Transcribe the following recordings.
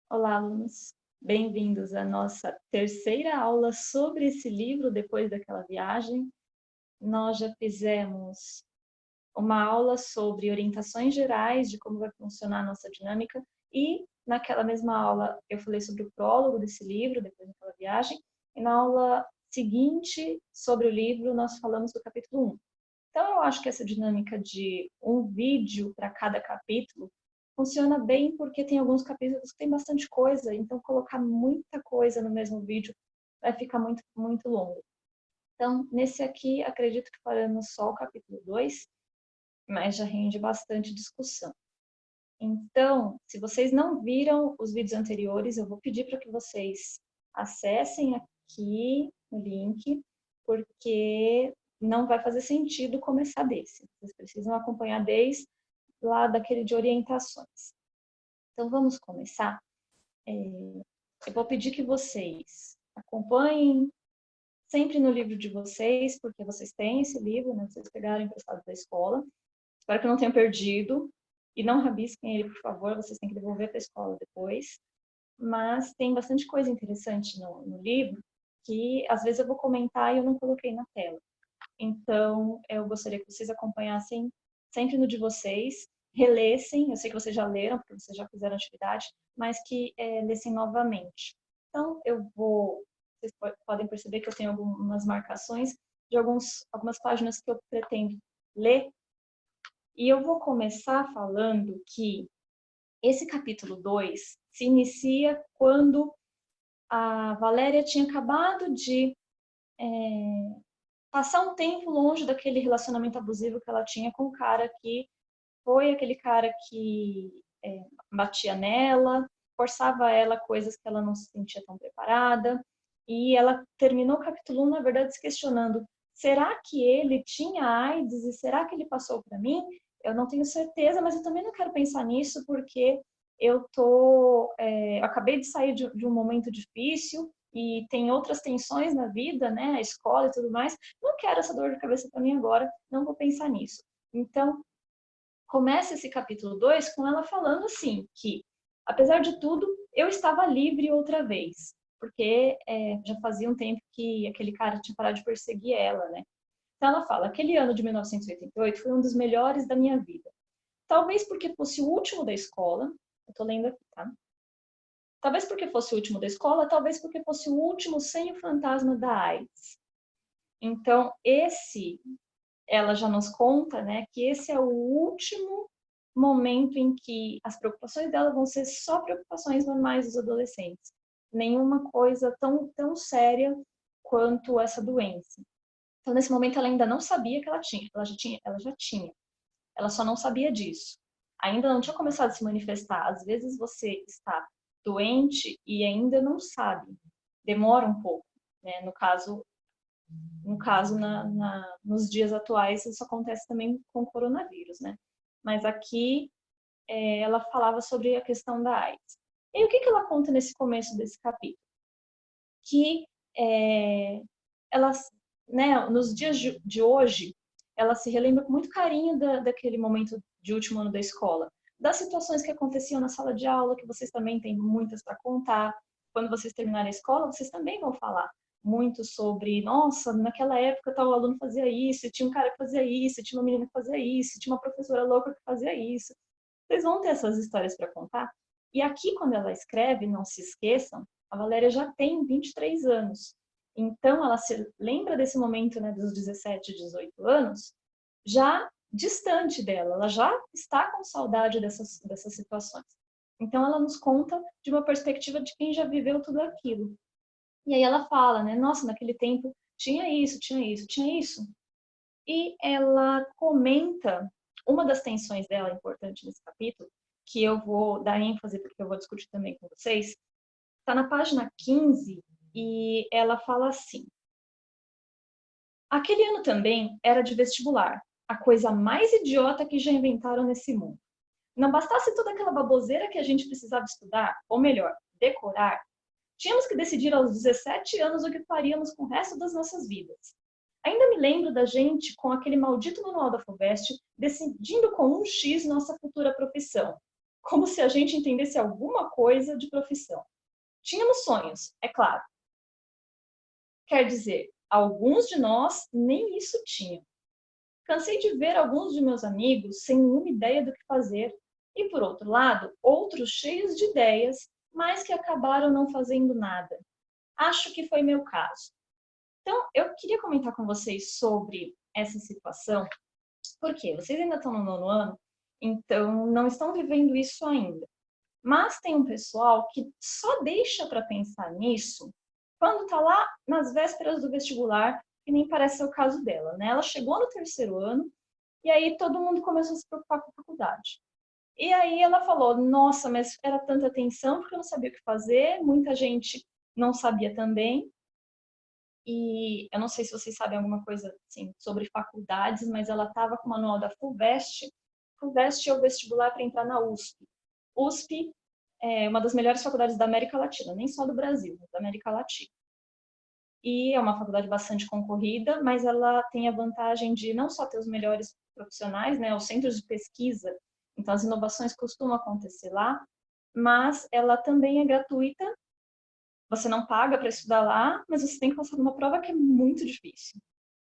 Olá, alunos. Bem-vindos à nossa terceira aula sobre esse livro, depois daquela viagem. Nós já fizemos uma aula sobre orientações gerais de como vai funcionar a nossa dinâmica e, naquela mesma aula, eu falei sobre o prólogo desse livro, depois daquela viagem, e na aula seguinte, sobre o livro, nós falamos do capítulo 1. Então, eu acho que essa dinâmica de um vídeo para cada capítulo funciona bem porque tem alguns capítulos que tem bastante coisa, então colocar muita coisa no mesmo vídeo vai ficar muito, muito longo. Então, nesse aqui, acredito que faremos só o capítulo 2, mas já rende bastante discussão. Então, se vocês não viram os vídeos anteriores, eu vou pedir para que vocês acessem aqui o link, porque não vai fazer sentido começar desse. Vocês precisam acompanhar desde lá daquele de orientações. Então, vamos começar. Eu vou pedir que vocês acompanhem sempre no livro de vocês, porque vocês têm esse livro, né? Vocês pegaram emprestado da escola. Espero que não tenham perdido. E não rabisquem ele, por favor, vocês têm que devolver para a escola depois. Mas tem bastante coisa interessante no livro, que às vezes eu vou comentar e eu não coloquei na tela. Então, eu gostaria que vocês acompanhassem sempre no de vocês, relessem, eu sei que vocês já leram, porque vocês já fizeram atividade, mas que lessem novamente. Então, vocês podem perceber que eu tenho algumas marcações de algumas páginas que eu pretendo ler, e eu vou começar falando que esse capítulo 2 se inicia quando a Valéria tinha acabado de passar um tempo longe daquele relacionamento abusivo que ela tinha com o cara que foi aquele cara que batia nela, forçava ela coisas que ela não se sentia tão preparada, e ela terminou o capítulo 1, na verdade, se questionando, será que ele tinha AIDS e será que ele passou para mim? Eu não tenho certeza, mas eu também não quero pensar nisso porque eu acabei de sair de um momento difícil e tem outras tensões na vida, né, a escola e tudo mais, não quero essa dor de cabeça para mim agora, não vou pensar nisso. Então, começa esse capítulo 2 com ela falando assim, que, apesar de tudo, eu estava livre outra vez, porque já fazia um tempo que aquele cara tinha parado de perseguir ela, né? Então ela fala, aquele ano de 1988 foi um dos melhores da minha vida. Talvez porque fosse o último da escola, eu tô lendo aqui, tá? Talvez porque fosse o último da escola, talvez porque fosse o último sem o fantasma da AIDS. Então, ela já nos conta, né, que esse é o último momento em que as preocupações dela vão ser só preocupações normais dos adolescentes. Nenhuma coisa tão séria quanto essa doença. Então, nesse momento, ela ainda não sabia que ela tinha. Ela já tinha. Ela só não sabia disso. Ainda não tinha começado a se manifestar. Às vezes você está doente e ainda não sabe. Demora um pouco, né? No caso, nos dias atuais, isso acontece também com o coronavírus, né? Mas aqui ela falava sobre a questão da AIDS. E o que ela conta nesse começo desse capítulo? Que ela, né, nos dias de hoje, ela se relembra com muito carinho daquele momento de último ano da escola, das situações que aconteciam na sala de aula, que vocês também têm muitas para contar. Quando vocês terminarem a escola, vocês também vão falar muito sobre, nossa, naquela época tal aluno fazia isso, tinha um cara que fazia isso, tinha uma menina que fazia isso, tinha uma professora louca que fazia isso. Vocês vão ter essas histórias para contar. E aqui, quando ela escreve, não se esqueçam, a Valéria já tem 23 anos. Então, ela se lembra desse momento, né, dos 17, 18 anos, já distante dela, ela já está com saudade dessas situações. Então, ela nos conta de uma perspectiva de quem já viveu tudo aquilo. E aí ela fala, né, nossa, naquele tempo tinha isso, tinha isso, tinha isso. E ela comenta uma das tensões dela importante nesse capítulo, que eu vou dar ênfase porque eu vou discutir também com vocês, está na página 15 e ela fala assim: aquele ano também era de vestibular, a coisa mais idiota que já inventaram nesse mundo. Não bastasse toda aquela baboseira que a gente precisava estudar, ou melhor, decorar, tínhamos que decidir aos 17 anos o que faríamos com o resto das nossas vidas. Ainda me lembro da gente com aquele maldito manual da FUVEST decidindo com um X nossa futura profissão. como se a gente entendesse alguma coisa de profissão. Tínhamos sonhos, é claro. Quer dizer, alguns de nós nem isso tinham. Cansei de ver alguns de meus amigos sem nenhuma ideia do que fazer, e por outro lado, outros cheios de ideias, mas que acabaram não fazendo nada. Acho que foi meu caso. Então, eu queria comentar com vocês sobre essa situação, porque vocês ainda estão no 9º ano, então não estão vivendo isso ainda. Mas tem um pessoal que só deixa para pensar nisso quando está lá nas vésperas do vestibular, que nem parece ser o caso dela, né? Ela chegou no 3º ano e aí todo mundo começou a se preocupar com a faculdade. E aí ela falou, nossa, mas era tanta tensão porque eu não sabia o que fazer, muita gente não sabia também. E eu não sei se vocês sabem alguma coisa assim, sobre faculdades, mas ela estava com o manual da FUVEST. FUVEST é o vestibular para entrar na USP. USP é uma das melhores faculdades da América Latina, nem só do Brasil, mas da América Latina. E é uma faculdade bastante concorrida, mas ela tem a vantagem de não só ter os melhores profissionais, né, os centros de pesquisa, então as inovações costumam acontecer lá, mas ela também é gratuita. Você não paga para estudar lá, mas você tem que passar numa prova que é muito difícil.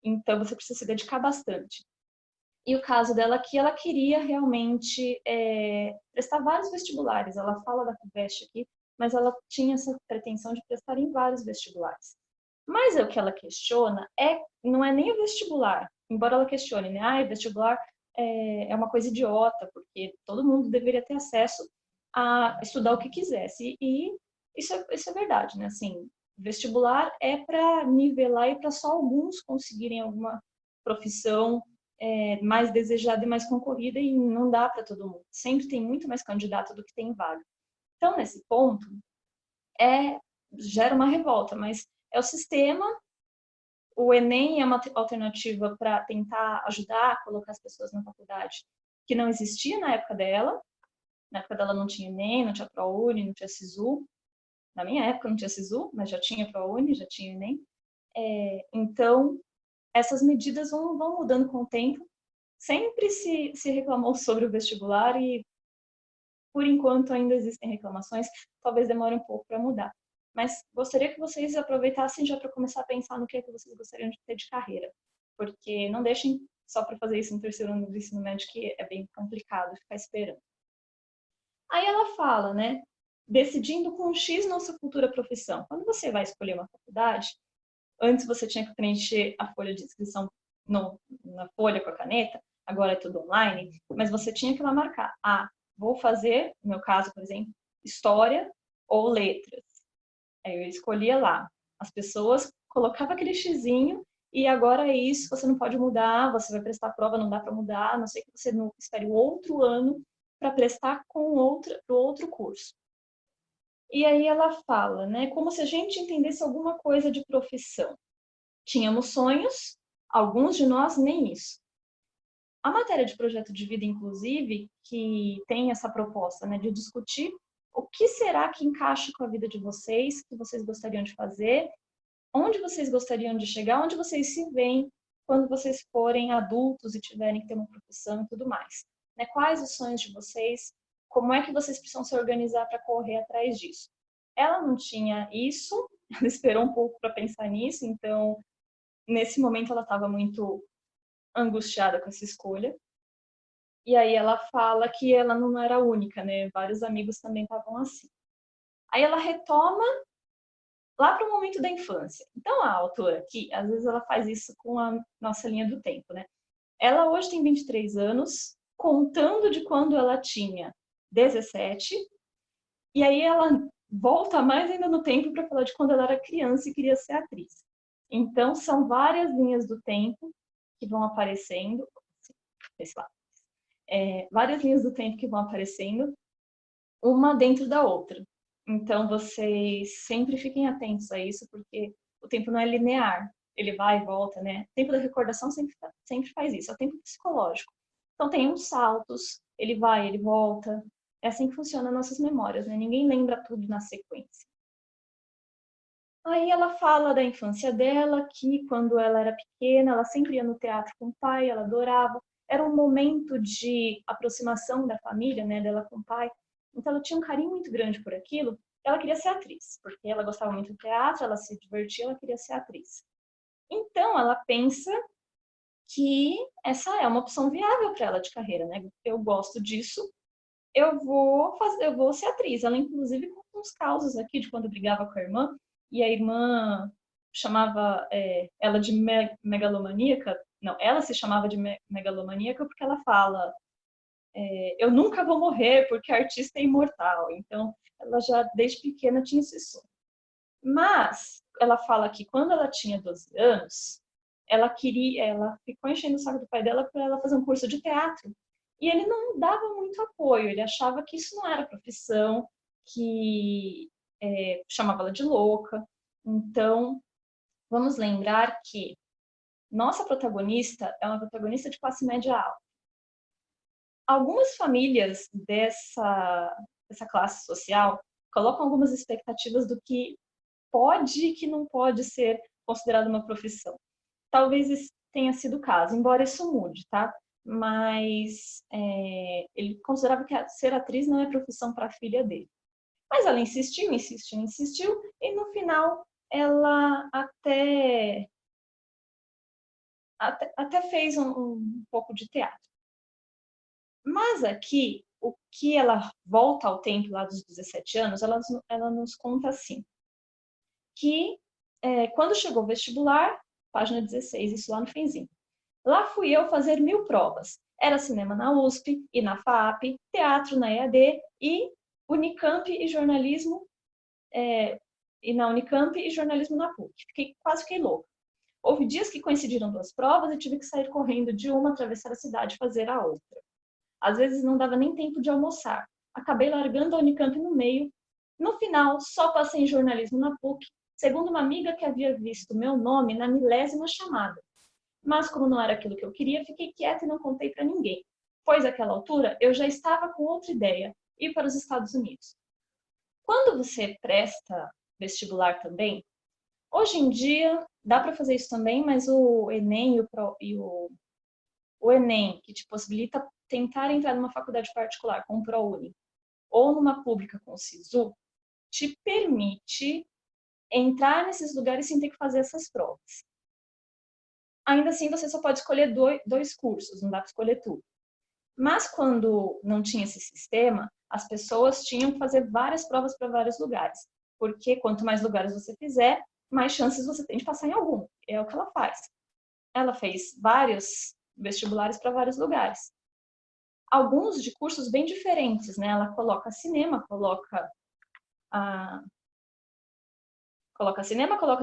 Então, você precisa se dedicar bastante. E o caso dela aqui, ela queria realmente prestar vários vestibulares. Ela fala da FUVEST aqui, mas ela tinha essa pretensão de prestar em vários vestibulares. Mas o que ela questiona não é nem o vestibular. Embora ela questione, né? Ah, vestibular é uma coisa idiota, porque todo mundo deveria ter acesso a estudar o que quisesse. E isso é verdade, né? Assim, vestibular é para nivelar e para só alguns conseguirem alguma profissão mais desejada e mais concorrida, e não dá para todo mundo. Sempre tem muito mais candidato do que tem vaga. Então, nesse ponto, gera uma revolta, mas é o sistema. O Enem é uma alternativa para tentar ajudar a colocar as pessoas na faculdade, que não existia na época dela. Na época dela não tinha Enem, não tinha ProUni, não tinha SISU. Na minha época não tinha SISU, mas já tinha ProUni, já tinha Enem. Então, essas medidas vão mudando com o tempo. Sempre se reclamou sobre o vestibular e, por enquanto, ainda existem reclamações. Talvez demore um pouco para mudar. Mas gostaria que vocês aproveitassem já para começar a pensar no que é que vocês gostariam de ter de carreira. Porque não deixem só para fazer isso no 3º ano do ensino médio, que é bem complicado ficar esperando. Aí ela fala, né? Decidindo com X nossa futura profissão. Quando você vai escolher uma faculdade, antes você tinha que preencher a folha de inscrição na folha com a caneta, agora é tudo online, mas você tinha que lá marcar, vou fazer, no meu caso, por exemplo, história ou letras. Aí eu escolhia lá. As pessoas colocavam aquele xizinho e agora é isso, você não pode mudar, você vai prestar a prova, não dá para mudar, a não sei que você não espere o outro ano para prestar com outro curso. E aí ela fala, né, como se a gente entendesse alguma coisa de profissão. Tínhamos sonhos, alguns de nós nem isso. A matéria de projeto de vida, inclusive, que tem essa proposta, né, de discutir o que será que encaixa com a vida de vocês, que vocês gostariam de fazer, onde vocês gostariam de chegar, onde vocês se veem quando vocês forem adultos e tiverem que ter uma profissão e tudo mais. Né? Quais os sonhos de vocês? Como é que vocês precisam se organizar para correr atrás disso? Ela não tinha isso, ela esperou um pouco para pensar nisso, então, nesse momento, ela estava muito angustiada com essa escolha. E aí ela fala que ela não era a única, né? Vários amigos também estavam assim. Aí ela retoma lá para o momento da infância. Então, a autora aqui, às vezes ela faz isso com a nossa linha do tempo, né? Ela hoje tem 23 anos, contando de quando ela tinha 17, e aí ela volta mais ainda no tempo para falar de quando ela era criança e queria ser atriz. Então, são várias linhas do tempo que vão aparecendo, várias linhas do tempo que vão aparecendo, uma dentro da outra. Então, vocês sempre fiquem atentos a isso, porque o tempo não é linear. Ele vai e volta, né? O tempo da recordação sempre faz isso. É o tempo psicológico. Então, tem uns saltos, ele vai, ele volta. É assim que funcionam nossas memórias, né? Ninguém lembra tudo na sequência. Aí ela fala da infância dela, que quando ela era pequena, ela sempre ia no teatro com o pai, ela adorava. Era um momento de aproximação da família, né, dela com o pai. Então ela tinha um carinho muito grande por aquilo. Ela queria ser atriz, porque ela gostava muito do teatro, ela se divertia, ela queria ser atriz. Então ela pensa que essa é uma opção viável para ela de carreira, né? Eu gosto disso, eu vou ser atriz. Ela inclusive conta uns causos aqui de quando brigava com a irmã e a irmã chamava ela de megalomaníaca. Não, ela se chamava de megalomaníaca porque ela fala eu nunca vou morrer porque a artista é imortal. Então, ela já desde pequena tinha esse sonho. Mas ela fala que quando ela tinha 12 anos, ela ficou enchendo o saco do pai dela para ela fazer um curso de teatro. E ele não dava muito apoio, ele achava que isso não era profissão, que chamava ela de louca. Então, vamos lembrar que nossa protagonista é uma protagonista de classe média alta. Algumas famílias dessa classe social colocam algumas expectativas do que pode e que não pode ser considerado uma profissão. Talvez esse tenha sido o caso, embora isso mude, tá? Mas ele considerava que ser atriz não é profissão para a filha dele. Mas ela insistiu, insistiu, insistiu, e no final ela até fez um pouco de teatro. Mas aqui, o que ela volta ao tempo lá dos 17 anos, ela nos conta assim, que quando chegou o vestibular, página 16, isso lá no finzinho, lá fui eu fazer 1000 provas. Era cinema na USP e na FAP, teatro na EAD e Unicamp e jornalismo e na Unicamp e jornalismo na PUC. Quase fiquei louca. Houve dias que coincidiram duas provas e tive que sair correndo de uma, atravessar a cidade e fazer a outra. Às vezes não dava nem tempo de almoçar. Acabei largando a Unicamp no meio. No final, só passei em jornalismo na PUC, segundo uma amiga que havia visto meu nome na 1000ª chamada. Mas como não era aquilo que eu queria, fiquei quieta e não contei para ninguém. Pois àquela altura eu já estava com outra ideia, ir para os Estados Unidos. Quando você presta vestibular também, hoje em dia dá para fazer isso também, mas o Enem o Enem, que te possibilita tentar entrar numa faculdade particular com o ProUni ou numa pública com o SISU, te permite entrar nesses lugares sem ter que fazer essas provas. Ainda assim, você só pode escolher dois cursos, não dá para escolher tudo. Mas quando não tinha esse sistema, as pessoas tinham que fazer várias provas para vários lugares, porque quanto mais lugares você fizer, mais chances você tem de passar em algum. É o que ela faz. Ela fez vários vestibulares para vários lugares. Alguns de cursos bem diferentes, né? Ela coloca cinema, coloca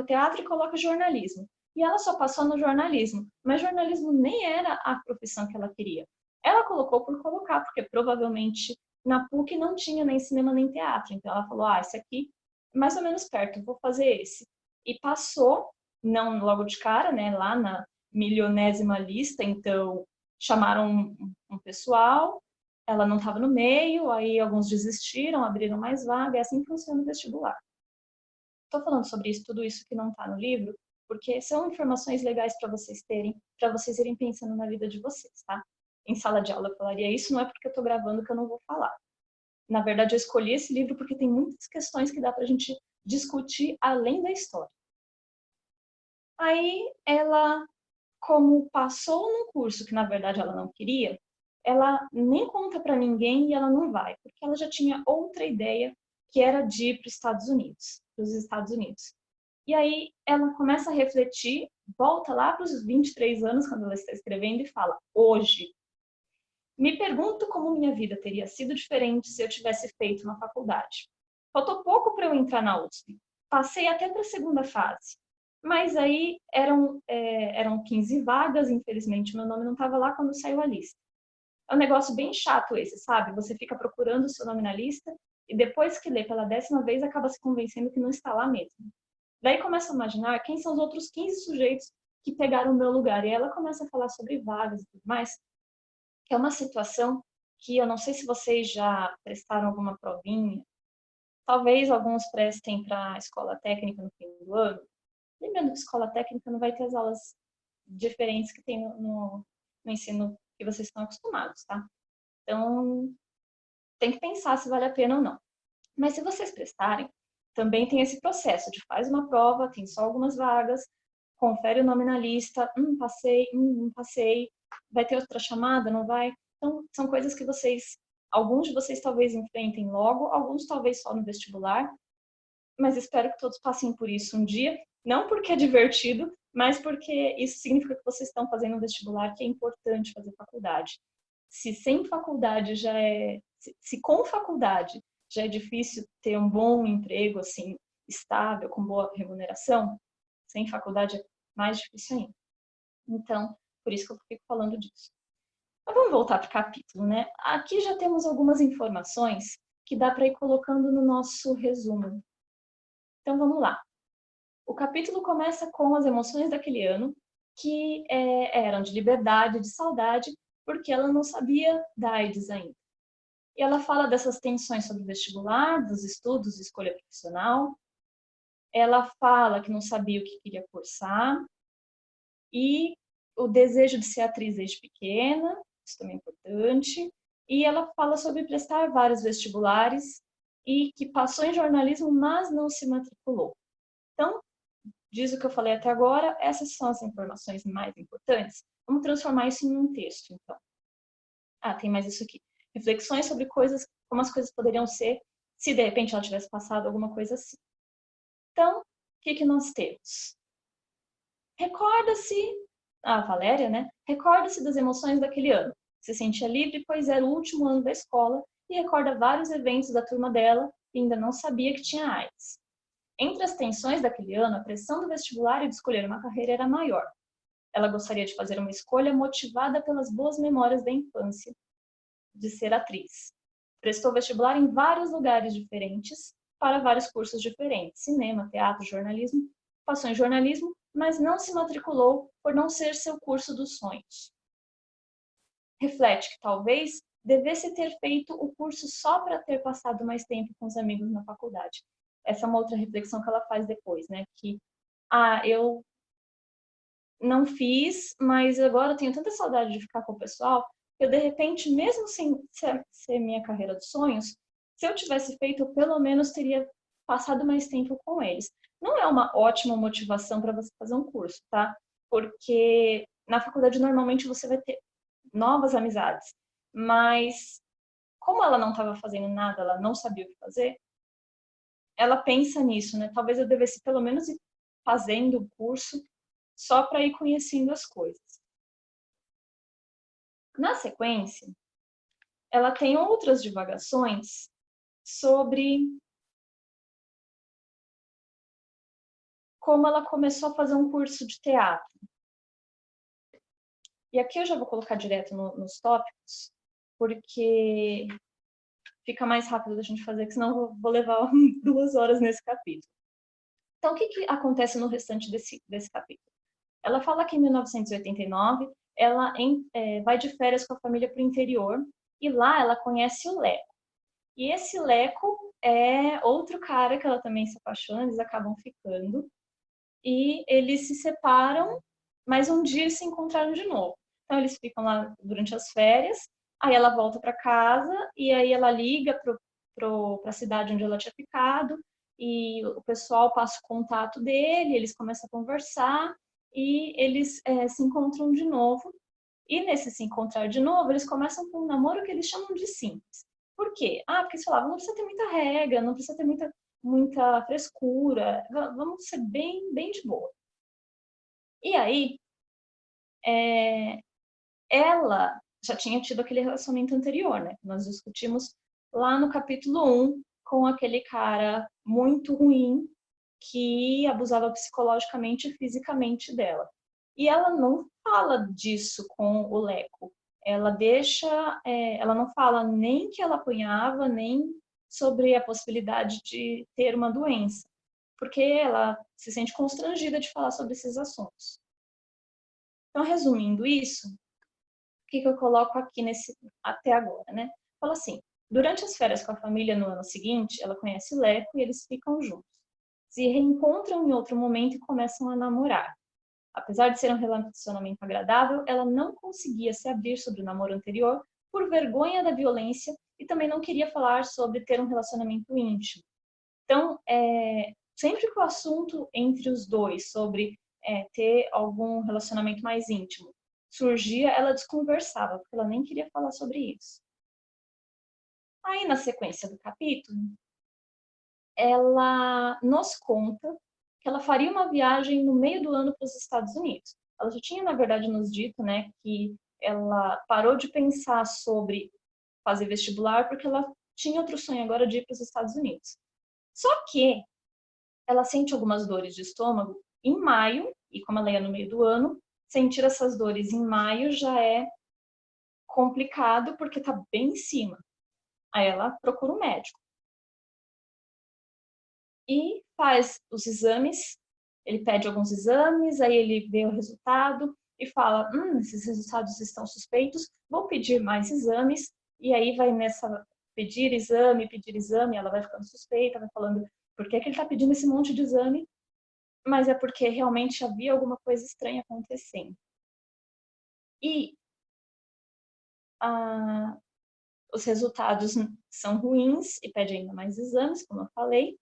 teatro e coloca jornalismo. E ela só passou no jornalismo, mas jornalismo nem era a profissão que ela queria. Ela colocou por colocar, porque provavelmente na PUC não tinha nem cinema nem teatro. Então ela falou: esse aqui é mais ou menos perto, vou fazer esse. E passou, não logo de cara, né? Lá na milionésima lista, então chamaram um pessoal, ela não estava no meio, aí alguns desistiram, abriram mais vaga, é assim que funciona o vestibular. Estou falando sobre isso, tudo isso que não está no livro, porque são informações legais para vocês terem, para vocês irem pensando na vida de vocês, tá? Em sala de aula eu falaria isso, não é porque eu estou gravando que eu não vou falar. Na verdade, eu escolhi esse livro porque tem muitas questões que dá para a gente discutir além da história. Aí ela, como passou num curso que na verdade ela não queria, ela nem conta para ninguém e ela não vai, porque ela já tinha outra ideia, que era de ir para os Estados Unidos. E aí ela começa a refletir, volta lá para os 23 anos, quando ela está escrevendo, e fala: hoje, me pergunto como minha vida teria sido diferente se eu tivesse feito uma faculdade. Faltou pouco para eu entrar na USP. Passei até para a segunda fase. Mas aí eram 15 vagas, infelizmente meu nome não estava lá quando saiu a lista. É um negócio bem chato esse, sabe? Você fica procurando o seu nome na lista e depois que lê pela 10ª vez acaba se convencendo que não está lá mesmo. Daí começa a imaginar quem são os outros 15 sujeitos que pegaram o meu lugar. E ela começa a falar sobre vagas e tudo mais, que é uma situação que eu não sei se vocês já prestaram alguma provinha. Talvez alguns prestem para a escola técnica no fim do ano. Lembrando que escola técnica não vai ter as aulas diferentes que tem no ensino que vocês estão acostumados, tá? Então, tem que pensar se vale a pena ou não. Mas se vocês prestarem, também tem esse processo de faz uma prova, tem só algumas vagas, confere o nome na lista, passei, não passei, vai ter outra chamada, não vai? Então, são coisas que alguns de vocês talvez enfrentem logo, alguns talvez só no vestibular, mas espero que todos passem por isso um dia, não porque é divertido, mas porque isso significa que vocês estão fazendo um vestibular, que é importante fazer faculdade. Se sem faculdade se com faculdade já é difícil ter um bom emprego, assim, estável, com boa remuneração, sem faculdade é mais difícil ainda. Então, por isso que eu fico falando disso. Mas vamos voltar para o capítulo, né? Aqui já temos algumas informações que dá para ir colocando no nosso resumo. Então, vamos lá. O capítulo começa com as emoções daquele ano, que eram de liberdade, de saudade, porque ela não sabia da AIDS ainda. E ela fala dessas tensões sobre o vestibular, dos estudos, escolha profissional. Ela fala que não sabia o que queria cursar. E o desejo de ser atriz desde pequena, isso também é importante. E ela fala sobre prestar vários vestibulares e que passou em jornalismo, mas não se matriculou. Então, diz o que eu falei até agora, essas são as informações mais importantes. Vamos transformar isso em um texto, então. Tem mais isso aqui. Reflexões sobre coisas, como as coisas poderiam ser se de repente ela tivesse passado alguma coisa assim. Então, o que nós temos? Recorda-se, a Valéria, né? Recorda-se das emoções daquele ano. Se sentia livre, pois era o último ano da escola, e recorda vários eventos da turma dela e ainda não sabia que tinha AIDS. Entre as tensões daquele ano, a pressão do vestibular e de escolher uma carreira era maior. Ela gostaria de fazer uma escolha motivada pelas boas memórias da infância, de ser atriz. Prestou vestibular em vários lugares diferentes, para vários cursos diferentes, cinema, teatro, jornalismo. Passou em jornalismo, mas não se matriculou por não ser seu curso dos sonhos. Reflete que talvez devesse ter feito o curso só para ter passado mais tempo com os amigos na faculdade. Essa é uma outra reflexão que ela faz depois, né? Que, eu não fiz, mas agora eu tenho tanta saudade de ficar com o pessoal, que eu, de repente, mesmo sem ser minha carreira dos sonhos, se eu tivesse feito, eu pelo menos teria passado mais tempo com eles. Não é uma ótima motivação para você fazer um curso, tá? Porque na faculdade, normalmente, você vai ter novas amizades, mas como ela não estava fazendo nada, ela não sabia o que fazer, ela pensa nisso, né? Talvez eu devesse pelo menos ir fazendo o curso só para ir conhecendo as coisas. Na sequência, ela tem outras divagações sobre como ela começou a fazer um curso de teatro. E aqui eu já vou colocar direto nos tópicos, porque fica mais rápido da gente fazer, que senão eu vou levar 2 horas nesse capítulo. Então, o que acontece no restante desse capítulo? Ela fala que em 1989 ela vai de férias com a família para o interior e lá ela conhece o Leco. E esse Leco é outro cara que ela também se apaixona, eles acabam ficando. E eles se separam, mas um dia se encontraram de novo. Então eles ficam lá durante as férias, aí ela volta para casa e aí ela liga para a cidade onde ela tinha ficado e o pessoal passa o contato dele, eles começam a conversar e eles se encontram de novo. E nesse se encontrar de novo, eles começam com um namoro que eles chamam de simples. Por quê? Porque eles falavam, não precisa ter muita regra, não precisa ter muita frescura, vamos ser bem, bem de boa. E aí, ela já tinha tido aquele relacionamento anterior, né? Nós discutimos lá no capítulo 1 com aquele cara muito ruim que abusava psicologicamente e fisicamente dela. E ela não fala disso com o Leco. Ela ela não fala nem que ela apanhava, nem sobre a possibilidade de ter uma doença, porque ela se sente constrangida de falar sobre esses assuntos. Então, resumindo isso, o que eu coloco aqui até agora, né? Fala assim, durante as férias com a família no ano seguinte, ela conhece o Leco e eles ficam juntos. Se reencontram em outro momento e começam a namorar. Apesar de ser um relacionamento agradável, ela não conseguia se abrir sobre o namoro anterior por vergonha da violência e também não queria falar sobre ter um relacionamento íntimo. Então, sempre que o assunto entre os dois sobre ter algum relacionamento mais íntimo surgia, ela desconversava, porque ela nem queria falar sobre isso. Aí, na sequência do capítulo, ela nos conta que ela faria uma viagem no meio do ano para os Estados Unidos. Ela já tinha, na verdade, nos dito, né, que ela parou de pensar sobre fazer vestibular porque ela tinha outro sonho agora de ir para os Estados Unidos. Só que ela sente algumas dores de estômago em maio, e como ela ia no meio do ano, sentir essas dores em maio já é complicado porque está bem em cima. Aí ela procura um médico. E faz os exames, ele pede alguns exames, aí ele vê o resultado e fala, esses resultados estão suspeitos, vou pedir mais exames, e aí vai nessa pedir exame, ela vai ficando suspeita, vai falando por que ele está pedindo esse monte de exame, mas é porque realmente havia alguma coisa estranha acontecendo. E os resultados são ruins e pede ainda mais exames, como eu falei,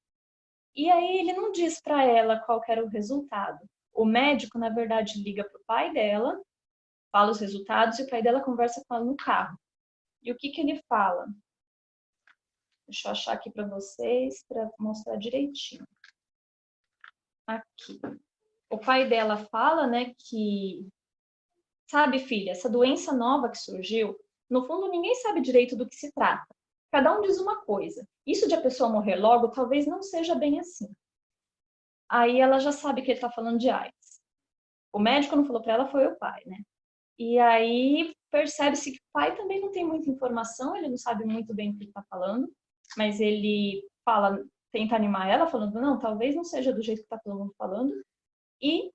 e aí ele não diz para ela qual era o resultado. O médico, na verdade, liga para o pai dela, fala os resultados e o pai dela conversa com ela no carro. E o que ele fala? Deixa eu achar aqui para vocês, para mostrar direitinho. Aqui. O pai dela fala, né, que... Sabe, filha, essa doença nova que surgiu, no fundo ninguém sabe direito do que se trata. Cada um diz uma coisa. Isso de a pessoa morrer logo, talvez não seja bem assim. Aí ela já sabe que ele está falando de AIDS. O médico não falou para ela, foi o pai, né? E aí percebe-se que o pai também não tem muita informação, ele não sabe muito bem o que ele está falando, mas ele fala, tenta animar ela, falando, não, talvez não seja do jeito que está todo mundo falando. E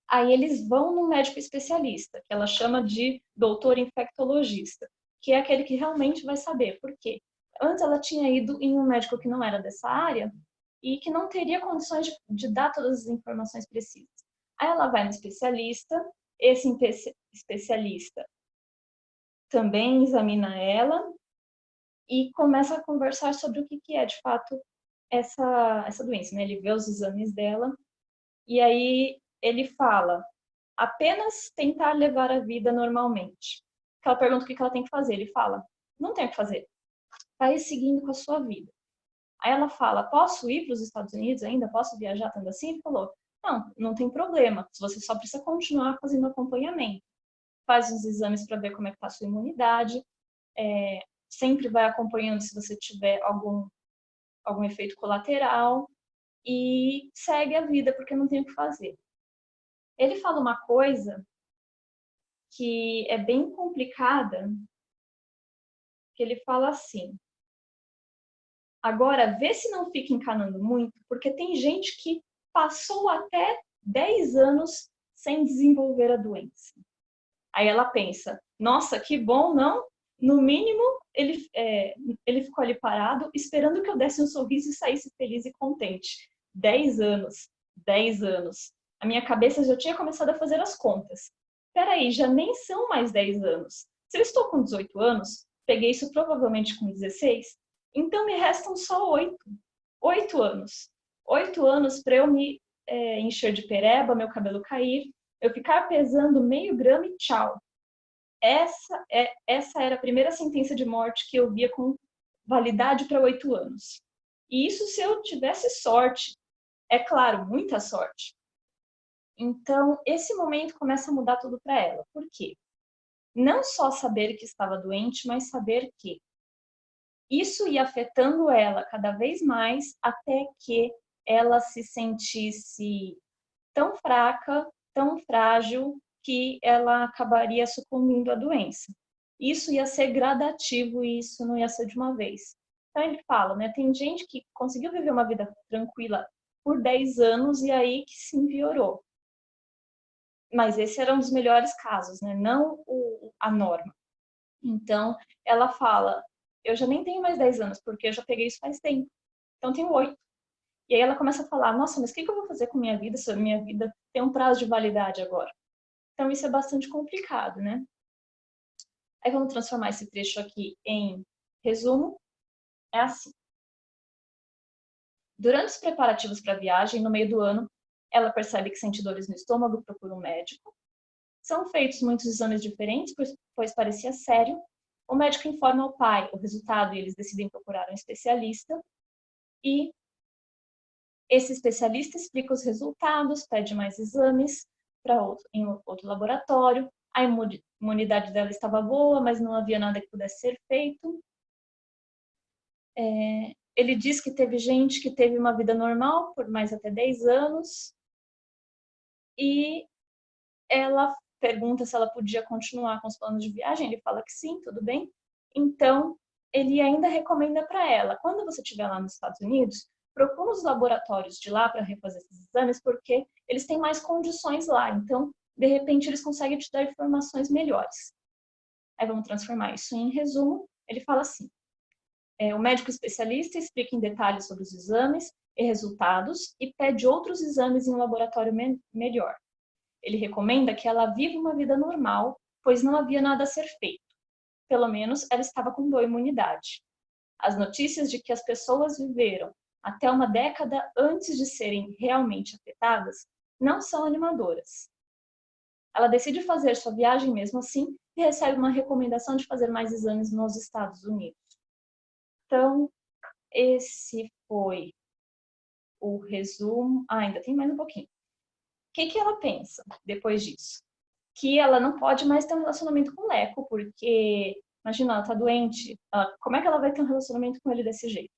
aí eles vão num médico especialista, que ela chama de doutor infectologista, que é aquele que realmente vai saber por quê. Antes ela tinha ido em um médico que não era dessa área e que não teria condições de dar todas as informações precisas. Aí ela vai no especialista, esse especialista também examina ela e começa a conversar sobre o que é de fato essa doença, né? Ele vê os exames dela e aí ele fala apenas tentar levar a vida normalmente. Ela pergunta o que ela tem que fazer, ele fala, não tem o que fazer, vai seguindo com a sua vida. Aí ela fala, posso ir para os Estados Unidos ainda? Posso viajar tanto assim? Ele falou, não tem problema, você só precisa continuar fazendo acompanhamento. Faz os exames para ver como é que está a sua imunidade, sempre vai acompanhando se você tiver algum efeito colateral e segue a vida, porque não tem o que fazer. Ele fala uma coisa que é bem complicada, que ele fala assim, agora vê se não fica encanando muito, porque tem gente que passou até 10 anos sem desenvolver a doença. Aí ela pensa, nossa, que bom, não? No mínimo, ele ficou ali parado, esperando que eu desse um sorriso e saísse feliz e contente. 10 anos, 10 anos. A minha cabeça já tinha começado a fazer as contas. Peraí, já nem são mais 10 anos. Se eu estou com 18 anos, peguei isso provavelmente com 16, então me restam só 8. 8 anos. 8 anos para eu me encher de pereba, meu cabelo cair, eu ficar pesando meio grama e tchau. Essa era a primeira sentença de morte que eu via com validade para 8 anos. E isso se eu tivesse sorte, é claro, muita sorte. Então, esse momento começa a mudar tudo para ela. Por quê? Não só saber que estava doente, mas saber que isso ia afetando ela cada vez mais até que ela se sentisse tão fraca, tão frágil, que ela acabaria sucumbindo à doença. Isso ia ser gradativo e isso não ia ser de uma vez. Então ele fala, né, tem gente que conseguiu viver uma vida tranquila por 10 anos e aí que se piorou. Mas esse era um dos melhores casos, né, não a norma. Então ela fala, eu já nem tenho mais 10 anos, porque eu já peguei isso faz tempo. Então tenho 8. E aí ela começa a falar, nossa, mas o que eu vou fazer com minha vida se a minha vida tem um prazo de validade agora? Então isso é bastante complicado, né? Aí vamos transformar esse trecho aqui em Resumo é assim. Durante os preparativos para a viagem, no meio do ano, ela percebe que sente dores no estômago e procura um médico. São feitos muitos exames diferentes, pois parecia sério. O médico informa ao pai o resultado e eles decidem procurar um especialista. E esse especialista explica os resultados, pede mais exames em outro laboratório. A imunidade dela estava boa, mas não havia nada que pudesse ser feito. Ele diz que teve gente que teve uma vida normal por mais até 10 anos. E ela pergunta se ela podia continuar com os planos de viagem. Ele fala que sim, tudo bem. Então, ele ainda recomenda para ela, quando você estiver lá nos Estados Unidos, procura os laboratórios de lá para refazer esses exames, porque eles têm mais condições lá. Então, de repente, eles conseguem te dar informações melhores. Aí vamos transformar isso em resumo. Ele fala assim, o médico especialista explica em detalhes sobre os exames e resultados e pede outros exames em um laboratório melhor. Ele recomenda que ela viva uma vida normal, pois não havia nada a ser feito. Pelo menos ela estava com boa imunidade. As notícias de que as pessoas viveram até uma década antes de serem realmente afetadas não são animadoras. Ela decide fazer sua viagem mesmo assim e recebe uma recomendação de fazer mais exames nos Estados Unidos. Então, esse foi o resumo. Ainda tem mais um pouquinho. O que ela pensa depois disso? Que ela não pode mais ter um relacionamento com o Leco, porque, imagina, ela tá doente, como é que ela vai ter um relacionamento com ele desse jeito?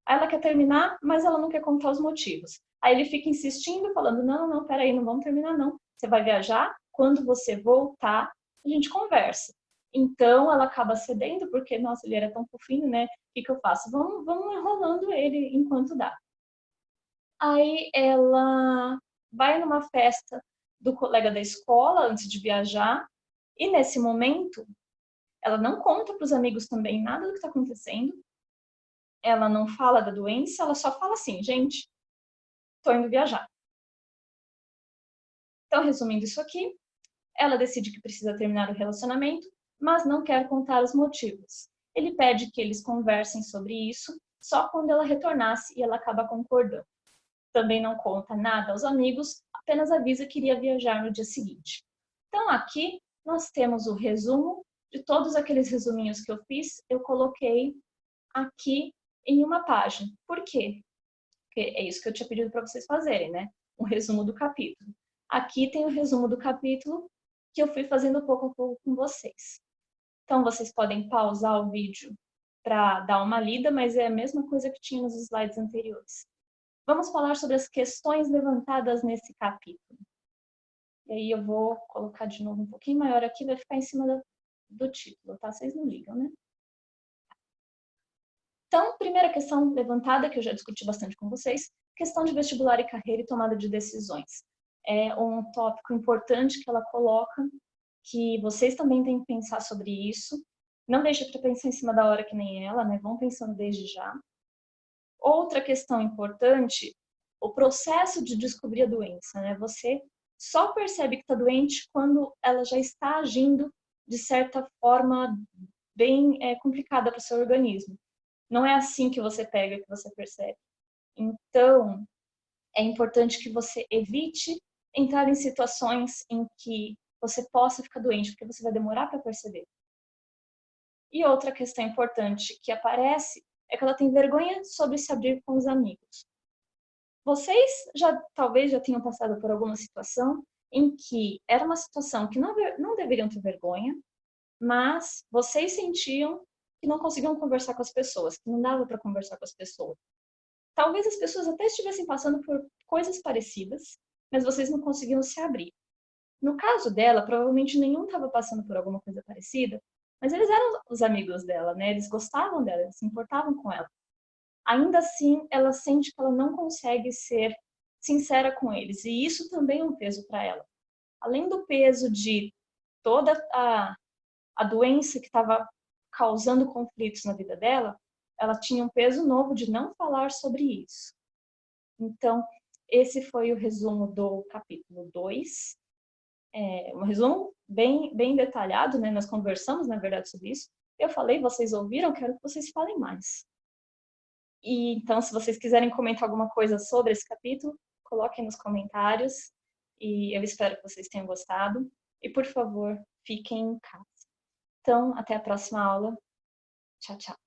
Aí ela quer terminar, mas ela não quer contar os motivos. Aí ele fica insistindo, falando, não, peraí, não vamos terminar não. Você vai viajar, quando você voltar, a gente conversa. Então ela acaba cedendo, porque, nossa, ele era tão fofinho, né? O que eu faço? Vamos enrolando ele enquanto dá. Aí ela vai numa festa do colega da escola antes de viajar, e nesse momento ela não conta para os amigos também nada do que está acontecendo, ela não fala da doença, ela só fala assim, gente, tô indo viajar. Então, resumindo isso aqui, ela decide que precisa terminar o relacionamento, mas não quer contar os motivos. Ele pede que eles conversem sobre isso só quando ela retornasse e ela acaba concordando. Também não conta nada aos amigos, apenas avisa que iria viajar no dia seguinte. Então, aqui nós temos o resumo de todos aqueles resuminhos que eu fiz, eu coloquei aqui em uma página. Por quê? Porque é isso que eu tinha pedido para vocês fazerem, né? Um resumo do capítulo. Aqui tem o resumo do capítulo que eu fui fazendo pouco a pouco com vocês. Então, vocês podem pausar o vídeo para dar uma lida, mas é a mesma coisa que tinha nos slides anteriores. Vamos falar sobre as questões levantadas nesse capítulo. E aí eu vou colocar de novo um pouquinho maior aqui, vai ficar em cima do título, tá? Vocês não ligam, né? Então, primeira questão levantada, que eu já discuti bastante com vocês, questão de vestibular e carreira e tomada de decisões. É um tópico importante que ela coloca, que vocês também têm que pensar sobre isso. Não deixe para pensar em cima da hora que nem ela, né? Vão pensando desde já. Outra questão importante, o processo de descobrir a doença, né? Você só percebe que está doente quando ela já está agindo de certa forma bem complicada para o seu organismo. Não é assim que você pega, que você percebe. Então, é importante que você evite entrar em situações em que você possa ficar doente, porque você vai demorar para perceber. E outra questão importante que aparece é que ela tem vergonha sobre se abrir com os amigos. Vocês talvez já tenham passado por alguma situação em que era uma situação que não deveriam ter vergonha, mas vocês sentiam que não conseguiam conversar com as pessoas, que não dava para conversar com as pessoas. Talvez as pessoas até estivessem passando por coisas parecidas, mas vocês não conseguiam se abrir. No caso dela, provavelmente nenhum estava passando por alguma coisa parecida, mas eles eram os amigos dela, né? Eles gostavam dela, eles se importavam com ela. Ainda assim, ela sente que ela não consegue ser sincera com eles, e isso também é um peso para ela. Além do peso de toda a doença que estava causando conflitos na vida dela, ela tinha um peso novo de não falar sobre isso. Então, esse foi o resumo do capítulo 2. Um resumo bem detalhado, né? Nós conversamos, na verdade, sobre isso. Eu falei, vocês ouviram, quero que vocês falem mais. E então, se vocês quiserem comentar alguma coisa sobre esse capítulo, coloquem nos comentários. E eu espero que vocês tenham gostado. E, por favor, fiquem em casa. Então, até a próxima aula. Tchau, tchau.